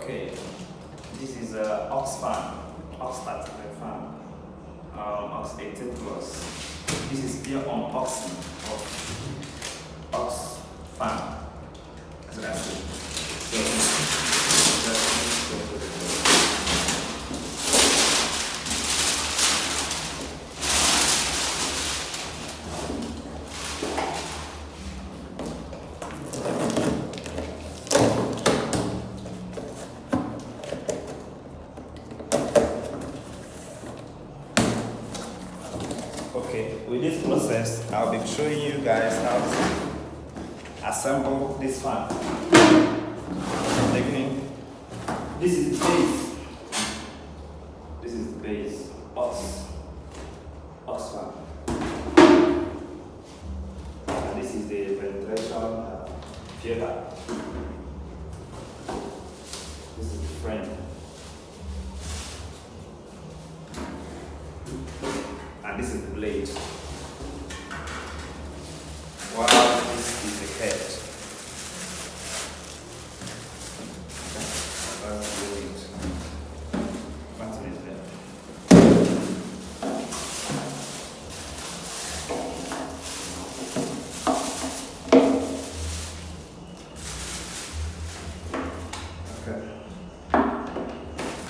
Okay, this is a Ox fan, Ox starter fan, Ox 18 plus. This is pure unboxing of Ox fan. So that's it. So let's go to the Okay, with this process, I'll be showing you guys how to assemble this fan. Taking, this is the base. This is the base. Ox fan. And this is the ventilation filter. This is the frame. And this is the blade. While this is the head. That's the blade. Nothing is there. Okay.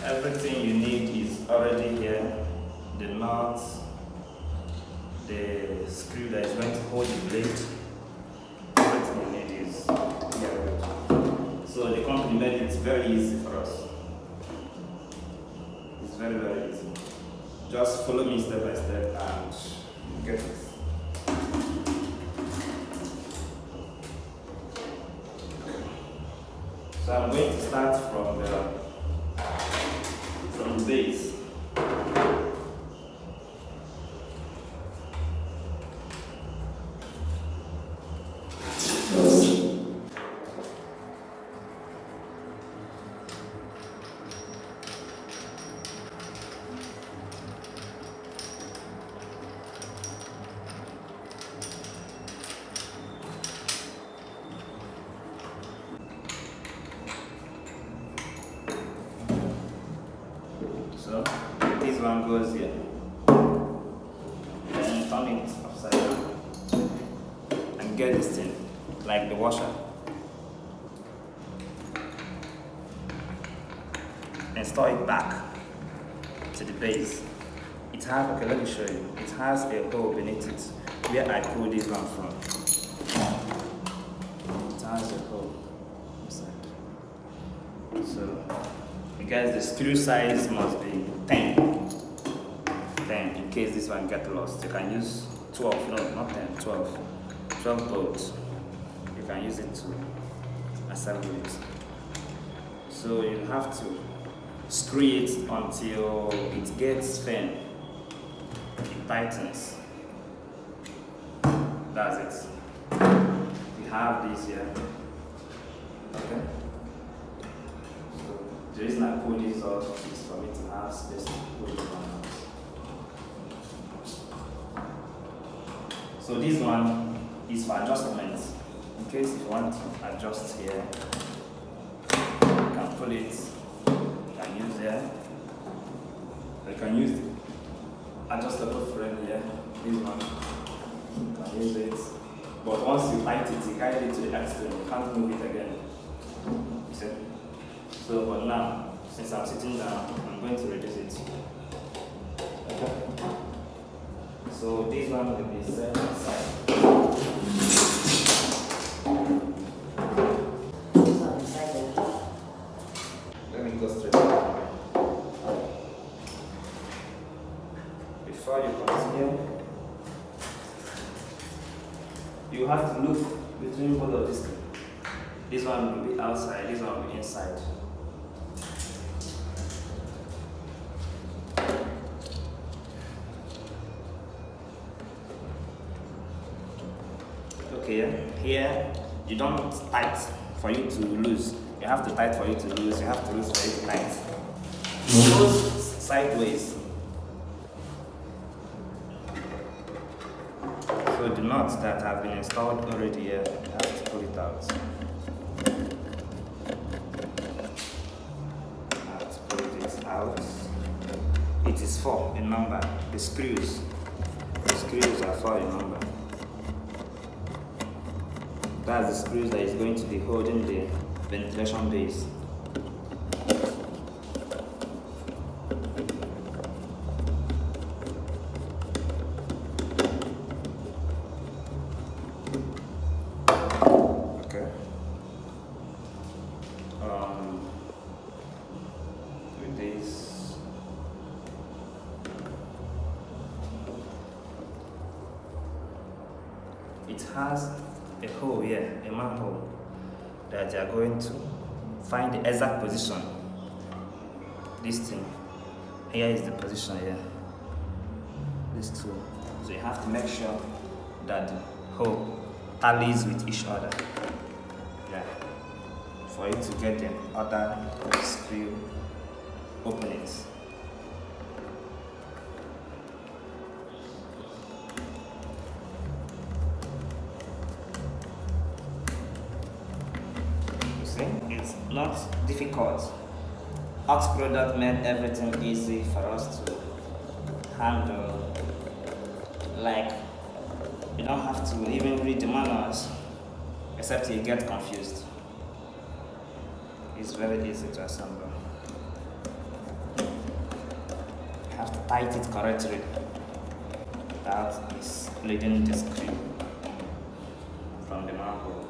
Everything you need is already here. The nuts, the screw that is going to hold the blade, everything you need is here. So the company made it very easy for us. It's very, very easy. Just follow me step by step and get it. So I'm going to start from the base. So this one goes here, then turn it upside down and get this thing like the washer and store it back to the base. It has, okay, let me show you. It has a hole beneath it where I pull this one from. It has a hole inside. So guys, the screw size must be 10 in case this one get lost. You can use 12, no, not 10, 12 bolts. You can use it to assemble it. So you have to screw it until it gets firm. It tightens. That's it. We have this here. Okay. The reason I pull this off is for me to have space to pull it on out. So this one is for adjustment. In case you want to adjust here, you can pull it, you can use here. You can use the adjustable frame here, this one, you can use it. But once you tighten it, you carry it to the extreme, you can't move it again. See? So, but now, since I'm sitting down, I'm going to reduce it. Okay. So this one will be set aside. Let me go straight down. Before you continue, you have to look between both of these. This one will be outside, this one will be inside. Okay, here you don't tight for you to lose. You have to tight for you to lose. You have to lose for you to tight. It goes sideways. So the nuts that have been installed already here, you have to pull it out. 4 in number. The screws are 4 in number. That's the screws that is going to be holding the ventilation base. Okay. With this, it has a hole here, a manhole, that you are going to find the exact position. This thing here is the position here. These two. So you have to make sure that the hole tallies with each other. Yeah. For you to get the other screw openings. It's not difficult. Ox product made everything easy for us to handle. Like, you don't have to even read the manuals, except you get confused. It's very easy to assemble. You have to tight it correctly without splitting the screw from the manhole.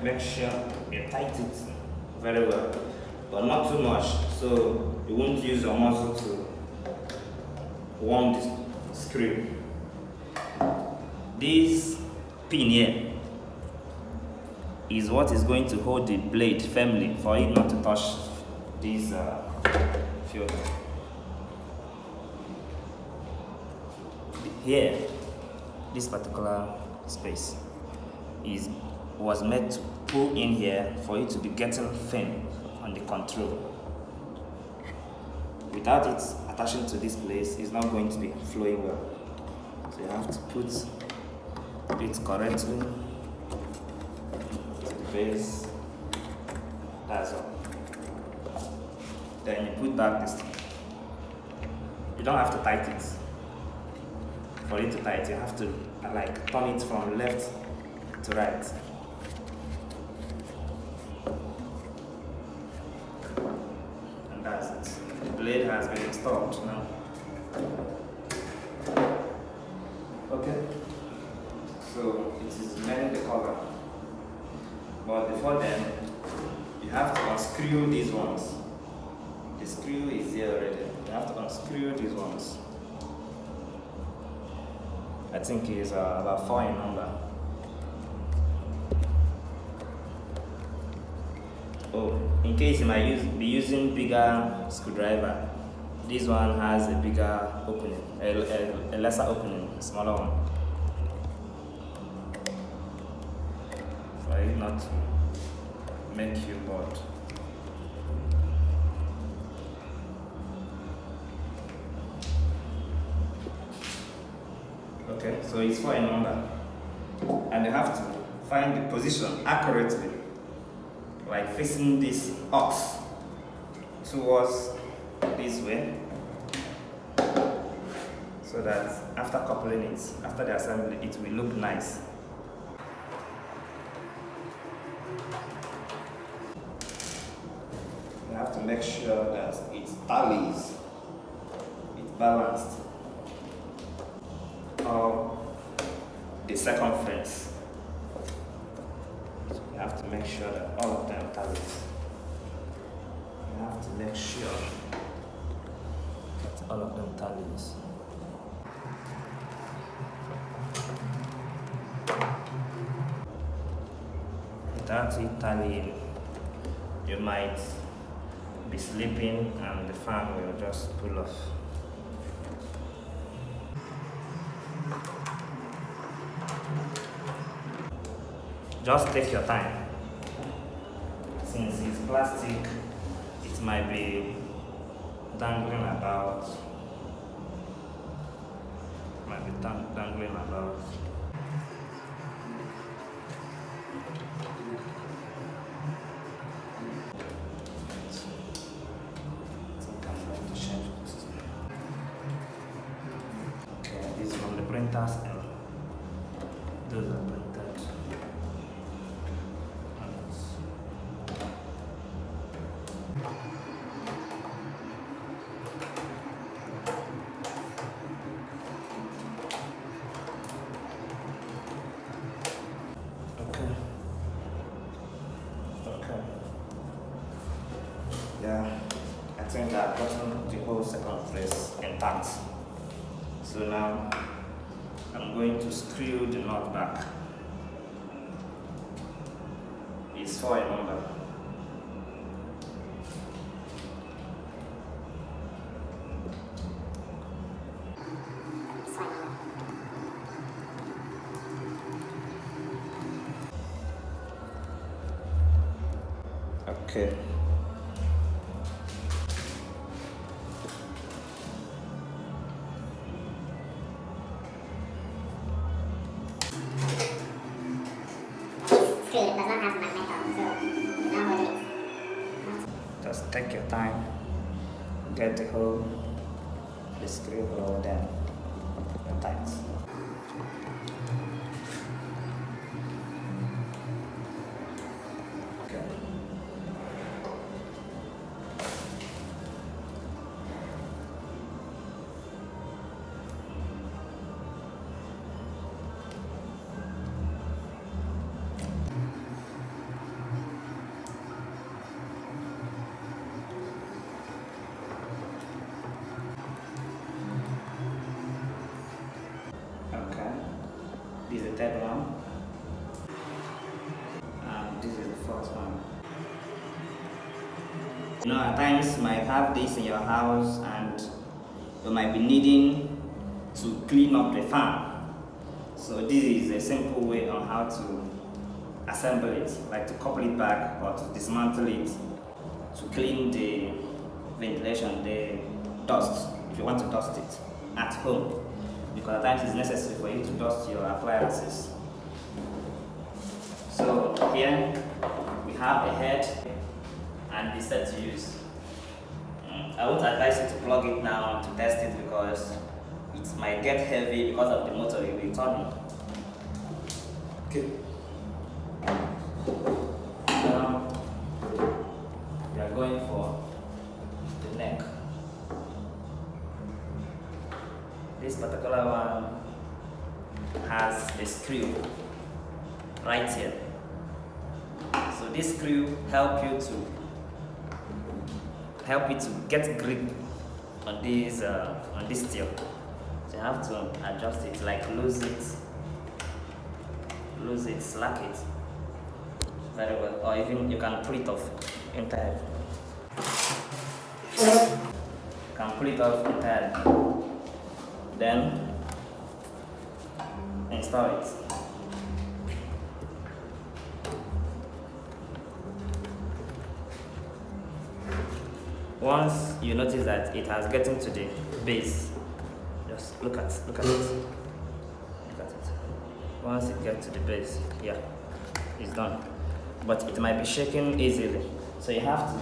Make sure you tight it very well, but not too much, so you won't use your muscle to warm the screw. This pin here is what is going to hold the blade firmly for it not to touch this field. Here, this particular space was meant to pull in here for it to be getting firm on the control. Without it attaching to this place, it's not going to be flowing well. So you have to put it correctly to the base. That's all. Then you put back this thing. You don't have to tight it. For it to tight, you have to like turn it from left to right. And that's it. The blade has been installed now. Okay. So it is mainly the cover. But before then, you have to unscrew these ones. The screw is here already. You have to unscrew these ones. I think it is about 4 in number. Oh, in case you might be using bigger screwdriver, this one has a bigger opening, a lesser opening, smaller one. For it not to make you bored. Okay, so it's 4 in number. And you have to find the position accurately, like facing this ox towards this way, so that after coupling it, after the assembly, it will look nice. You have to make sure that it tallies, it's balanced, or the circumference. So you have to make sure that all of them tallies. You have to make sure that all of them tallies. Without it tallying, you might be sleeping and the fan will just pull off. Just take your time. Since it's plastic, it might be dangling about. might be dangling about. Okay, this is from the printers and those are printed. Yeah, I think I've gotten the whole second face intact. So now I'm going to screw the nut back. It's 4 in number. Okay. Does not have magneto, so now hold it. Just take your time, get the hole, the screw hole, then the tight. Okay. This is the third one, and this is the fourth one. You know, at times you might have this in your house and you might be needing to clean up the fan. So this is a simple way on how to assemble it, like to couple it back or to dismantle it, to clean the ventilation, the dust, if you want to dust it at home. Because at times it's necessary for you to dust your appliances. So here we have a head and this set to use. I won't advise you to plug it now to test it because it might get heavy because of the motor you'll be turning. Okay. Now we are going for the neck. This particular one has a screw right here. So this screw help it to get grip on this steel. So you have to adjust it, like lose it, slack it very well, or even you can pull it off entirely. You can pull it off entirely. Then install it. Once you notice that it has gotten to the base, just look at it. Look at it. Once it gets to the base, yeah, it's done. But it might be shaking easily, so you have to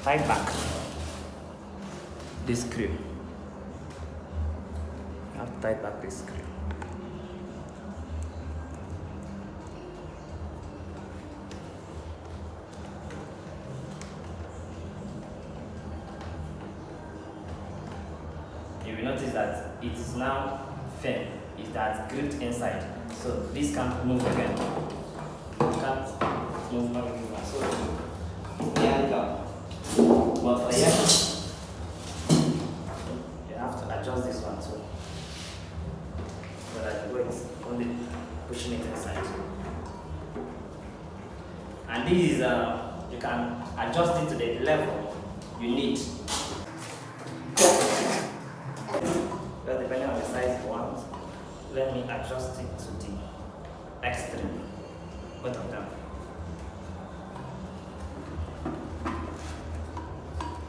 tight back this screw. You have to tight back this screw. You will notice that it is now firm. It has gripped inside, so this can't move again. It can't move again. So it's nearly done. But for here, you have to adjust this one too, so that the weight is only pushing it inside. And this is you can adjust it to the level you need. Well, depending on the size you want, let me adjust it to the extreme, both of them.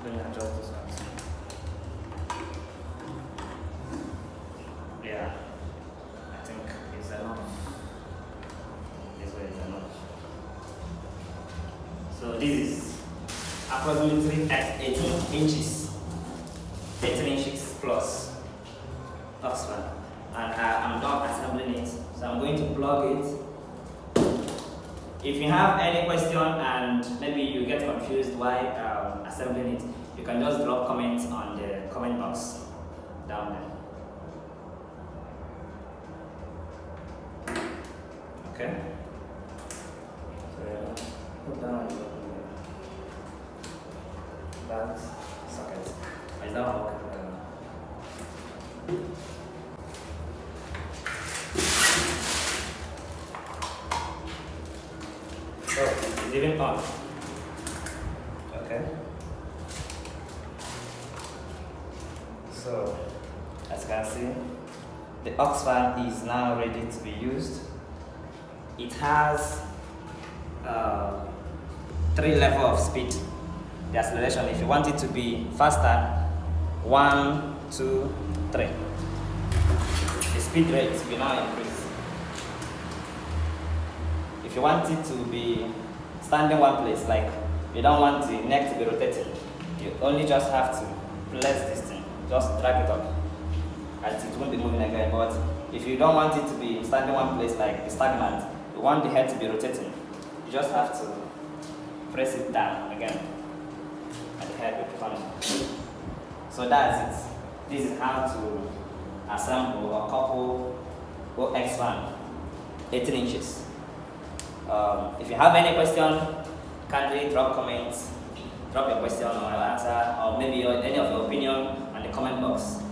Let me adjust this one. So this is approximately 18 inches. 18 inches plus Oxfam. And I'm done assembling it. So I'm going to plug it. If you have any question and maybe you get confused while assembling it, you can just drop comments on the comment box down there. Okay. So put down that socket. Is that one working? So it's even on. Okay. So as you can see, the aux fan is now ready to be used. It has 3 levels of speed. The acceleration, if you want it to be faster, 1, 2, 3. The speed rate will now increase. If you want it to be standing one place, like you don't want the neck to be rotating, you only just have to press this thing, just drag it up, and it won't be moving again. But if you don't want it to be standing one place like the stagnant, you want the head to be rotating, you just have to press it down again, and the head will turn. So that's it. This is how to assemble a couple OX fan 18 inches. If you have any question, kindly drop comments, drop your question or answer, or maybe any of your opinion on the comment box.